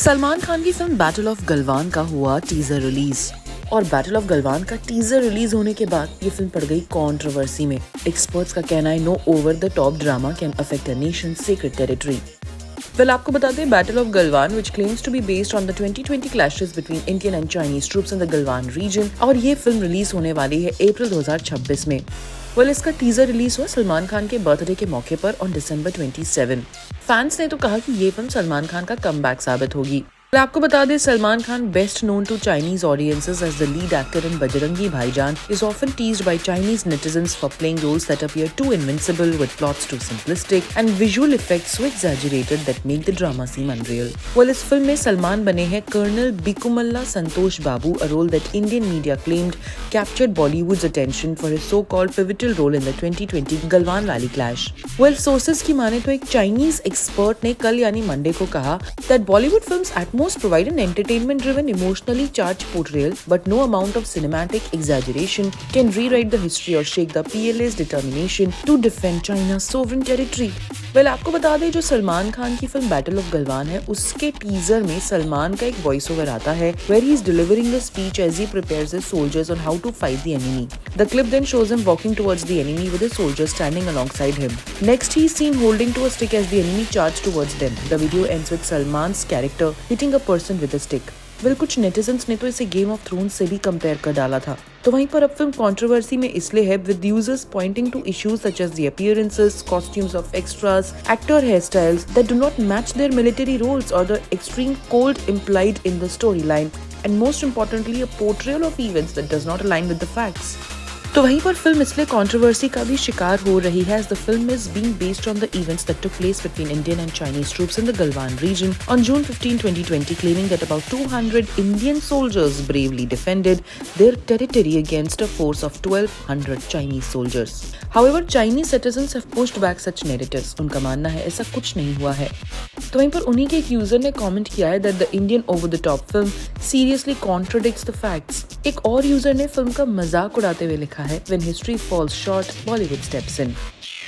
सलमान खान की film battle of Galwan का हुआ टीजर रिलीज और बैटल ऑफ गलवान का टीजर रिलीज होने के बाद ये फिल्म पड़ गई कंट्रोवर्सी में। एक्सपर्ट्स का कहना है no over the top drama can affect a nation's secret territory. आपको बता दें battle of Galwan which claims to be based on the 2020 clashes between Indian and Chinese troops in the Galwan region और ये film release होने वाली है अप्रैल 2026 में। इसका टीजर रिलीज हुआ सलमान खान के बर्थडे के मौके पर ऑन December 27। फैंस ने तो कहा कि ये फिल्म सलमान खान का कमबैक साबित होगी। आपको बता दें Salman Khan best known to Chinese audiences as the lead actor in Bajrangi Bhaijaan is often teased by Chinese netizens for playing roles that appear too invincible with plots too simplistic and visual effects so exaggerated that make the drama seem unreal. इस फिल्म में सलमान बने हैं colonel Bikumalla Santosh Babu, a role that Indian media claimed captured Bollywood's attention for his so-called pivotal role in the 2020 Galwan Valley clash. Sources की माने तो एक Chinese expert ने कल यानी मंडे को कहा that Bollywood films at most provide an entertainment-driven, emotionally charged portrayal, but no amount of cinematic exaggeration can rewrite the history or shake the PLA's determination to defend China's sovereign territory. आपको बता दें जो सलमान खान की film battle of Galwan है उसके teaser में सलमान का एक वॉइस ओवर आता है where he is delivering a speech as he prepares his soldiers on how to fight the enemy. The clip then shows him walking towards the enemy with his soldiers standing alongside him. Next he is seen holding to a stick as the enemy charge towards them. The video ends with Salman's character hitting a person with a stick. कुछ netizens ने तो इसे game of thrones से भी compare कर डाला था। तो वहीं पर अब फिल्म कंट्रोवर्सी में इसलिए है with users pointing to issues such as the appearances, costumes of extras, actor hair styles that do not match their military roles और the extreme cold implied in the storyline and most importantly a portrayal of events that does not align with the facts. तो वहीं पर film इसलिए controversy का भी शिकार हो रही है as the film is being based on the events that took place between Indian and Chinese troops in the Galwan region on June 15, 2020, claiming that about 200 Indian soldiers bravely defended their territory against a force of 1,200 Chinese soldiers. However, Chinese citizens have pushed back such narratives. उनका मानना है ऐसा कुछ नहीं हुआ है। तो वहीं पर उन्हीं के एक यूजर ने कमेंट किया है that the Indian over the top film seriously contradicts the facts. एक और यूजर ने फिल्म का मजाक उड़ाते हुए लिखा है when history falls short, Bollywood steps in.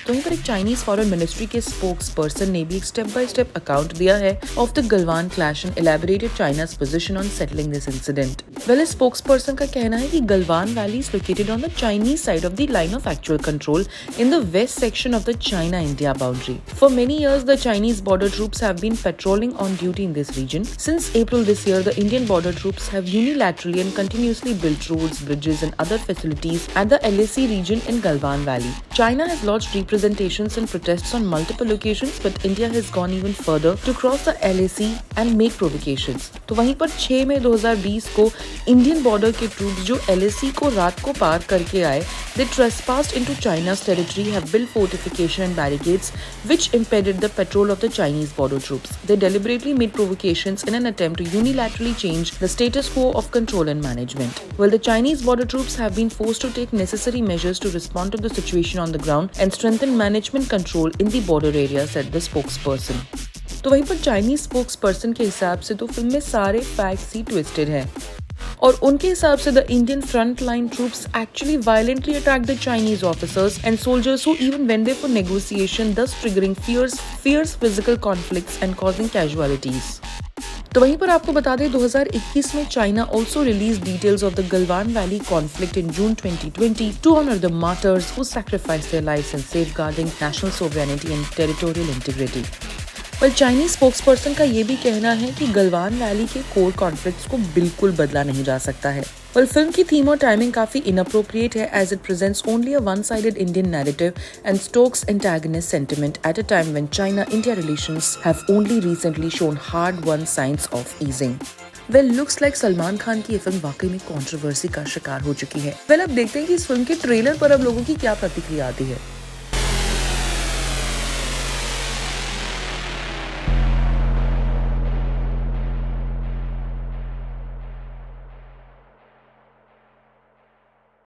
तो वहीं पर एक चाइनीज फॉरेन मिनिस्ट्री के स्पोक्स पर्सन ने भी एक स्टेप बाय स्टेप अकाउंट दिया है of the Galwan clash and elaborated China's position on settling this incident. इस स्पोक्स पर्सन का कहना है कि Galwan valley is located on the Chinese side of the line of actual control in the west section of the China India boundary. For many years the Chinese border troops have been patrolling on duty in this region. Since April this year, the Indian border troops have unilaterally and continuously built roads, bridges and other facilities at the LAC region in Galwan Valley. China has lodged representations and protests on multiple occasions, but India has gone even further to cross the LAC and make provocations. तो वहीं पर 6 मई 2020 को Indian border के troops जो LAC को रात को पार करके आए, they trespassed into China's territory, have built fortification and barricades which impeded the patrol of the Chinese border troops. They deliberately made provocations in an attempt to unilaterally change the status quo of control and management. The Chinese border troops have been forced to take necessary measures to respond to the situation on the ground and strengthen management control in the border area, said the spokesperson. तो वहीं पर Chinese spokes person के हिसाब से तो film में सारे facts ही twisted हैं और उनके हिसाब से the Indian front line troops actually violently attack the Chinese officers and soldiers who even went there for negotiation, thus triggering fierce physical conflicts and causing casualties. तो वहीं पर आपको बता दें 2021 में China also release details of the Galwan valley conflict in June 2020 to honour the martyrs who sacrificed their lives in safeguarding national sovereignty and territorial integrity. Chinese spokesperson का ये भी कहना है कि गलवान वैली के कोर कॉन्फ्लिक्ट्स को बिल्कुल बदला नहीं जा सकता है। फिल्म की थीम और टाइमिंग काफी इनअप्रोप्रिएट है as it presents only a one sided Indian narrative and stokes antagonist sentiment at a time when China India relations have only recently shown hard won signs of easing. Looks like Salman Khan की ये film वाकई में controversy का शिकार हो चुकी है। अब देखते हैं कि इस फिल्म के ट्रेलर पर अब लोगों की क्या प्रतिक्रिया आती है।